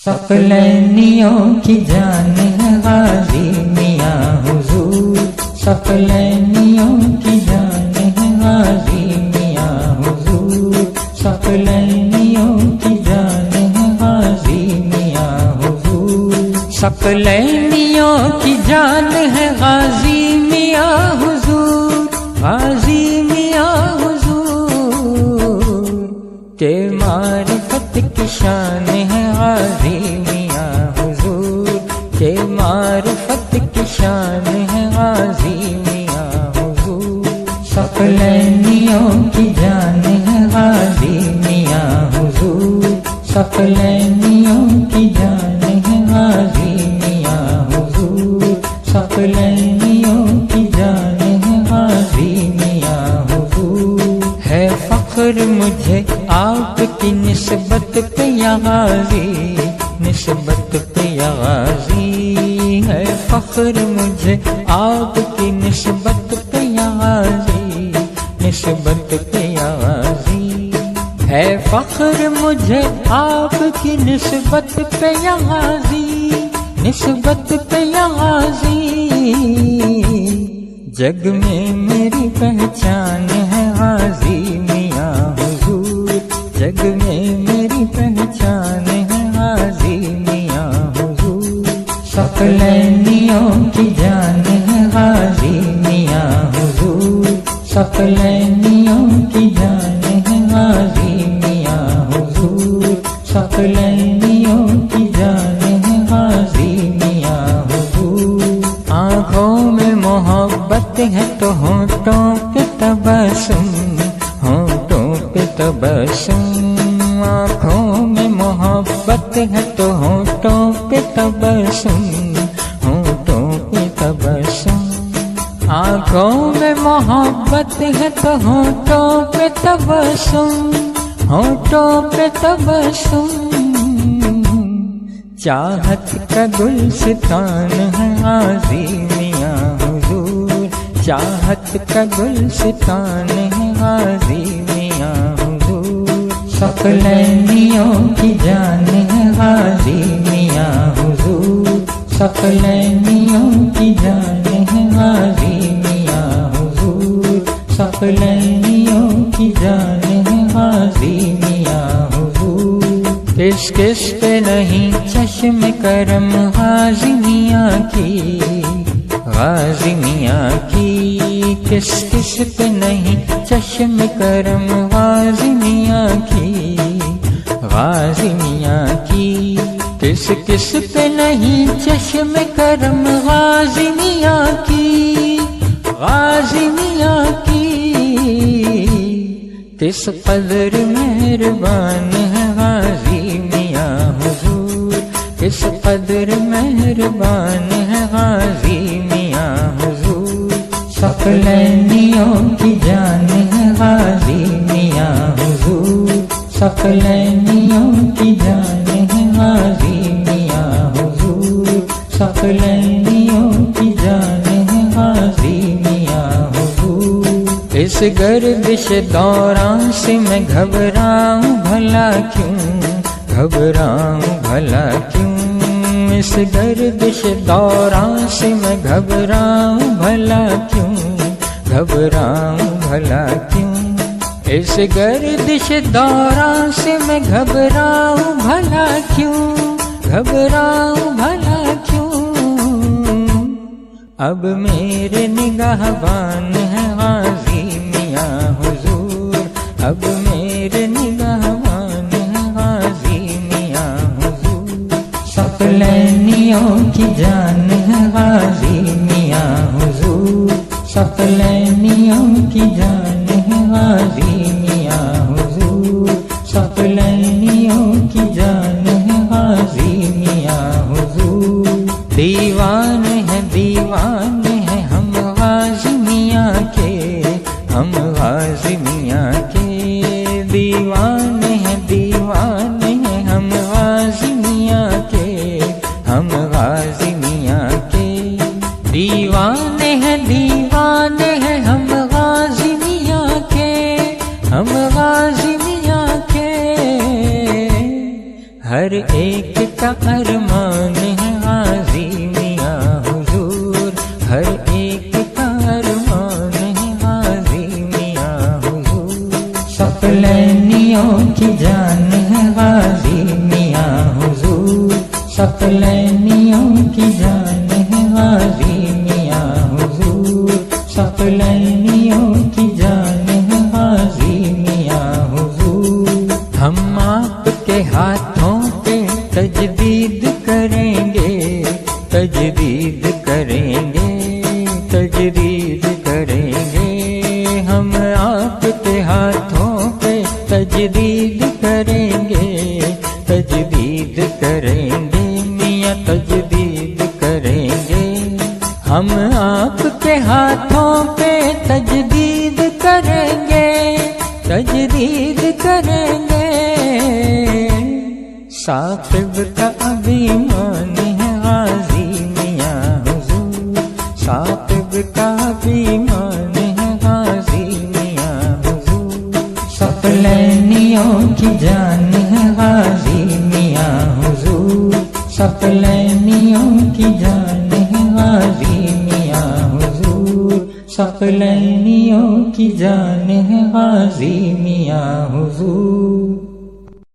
ثقلینیوں کی جان ہے غازی میاں حضور، ثقلینیوں کی جان ہے غازی میاں حضور، ثقلینیوں کی جان ہے غازی میاں حضور، ثقلینیوں کی جان ہے غازی میاں حضور، غازی میاں حضور کے معرفت کی شان ہے غازی میاں حضور، کے معرفت کی شان ہے غازی میاں حضور، ثقلینیوں کی جان ہے غازی میاں حضور، ثقلینیوں کی جان ہے غازی میاں حضور، ثقلینیوں کی جان ہے غازی میاں حضور، ہے فخر مجھے آپ کی نسبت پہ یا غازی، نسبت پہ یا غازی، ہے فخر مجھے آپ کی نسبت پہ یا غازی، نسبت پہ یا غازی، ہے فخر مجھے آپ کی نسبت پہ یا غازی، نسبت پہ یا غازی، جگ میں میری پہچان ہے غازی میاں حضور، جگ میں میری پہچان ہے غازی میاں حضور، ثقلینیوں کی جان ہے غازی میاں حضور، ثقلینیوں کی جان ہے غازی میاں حضور، ثقلینیوں کی جان ہے غازی میاں حضور، آنکھوں میں محبت ہے تو ہونٹوں پہ تبسم، ہونٹوں پہ تبسم، آنکھوں میں محبت ہے تو ہونٹوں پہ تبسم، ہونٹوں پہ تبسم، آنکھوں میں محبت ہے تو ہونٹوں پہ تبسم، ہونٹوں پہ تبسم، چاہت کا گلستان ہے غازی میاں حضور، چاہت کا گلستان ہے غازی میاں حضور، ثقلینیوں کی جان ہے غازی میاں حضور، ثقلینیوں کی جان ہے غازی میاں حضور، ثقلینیوں کی جان ہے غازی میاں حضور، کس کس پہ نہیں چشم کرم غازی میاں کی، غازی میاں کی، کس کس پہ نہیں چشم کرم غازی میاں کی، غازی میاں کی، کس کس پہ نہیں چشم کرم غازی میاں کی، غازی میاں کی، کس قدر مہربان ہے غازی میاں حضور، کس قدر مہربان ہے غازی میاں حضور، ثقلینیوں کی جان ہے غازی میاں حضور، ثقلینیوں کی جان ہے غازی میاں حضور، ثقلینیوں کی جان ہے غازی میاں حضور، اس گردش دوران سے میں گھبراؤں بھلا کیوں، گھبراؤں بھلا کیوں، اس گردش دوران سے میں گھبراؤں بھلا کیوں، گھبراؤں بھلا کیوں، اس گردش دوران سے میں گھبراؤں بھلا کیوں، گھبراؤں بھلا کیوں، اب میرے نگہبان ہے غازی میاں حضور، اب میرے نگہبان ہے غازی میاں حضور، ثقلینیوں کی جان ہے غازی میاں حضور، ثقلینیوں کی جان ہے غازی میاں حضور، ثقلینیوں کی جان ہے غازی میاں حضور، دیوان ہے ہم غازی میاں کے، ہم غازی میاں کے، دیوان ہے ہم غازی میاں کے، ہم غازی میاں کے، دیوان ہے ہم غازی میاں کے، کا ارمان ہے غازی میاں حضور، ہر ایک کا ارمان ہے غازی میاں حضور، ثقلینیوں کی جان ہے غازی میاں حضور، ثقلینیوں کی جان ہے غازی میاں حضور، ثقلینیوں کی جان ہے غازی میاں حضور۔ ہم آپ کے ہاتھوں پہ تجدید کریں گے، تجدید کریں گے، تجدید کریں گے، ہم آپ کے ہاتھوں پہ تجدید کریں گے، تجدید کریں گے میاں تجدید کریں گے، ہم آپ کے ہاتھوں پہ تجدید کریں گے، تجدید کریں گے۔ ثاقب کا ابھیمان ہے غازی میاں حضور، ثاقب کا ابھیمان ہے غازی میاں حضور، ثقلینیوں کی جان ہے غازی میاں حضور، ثقلینیوں کی جان ہے غازی میاں حضور، ثقلینیوں کی جان ہے غازی میاں حضور۔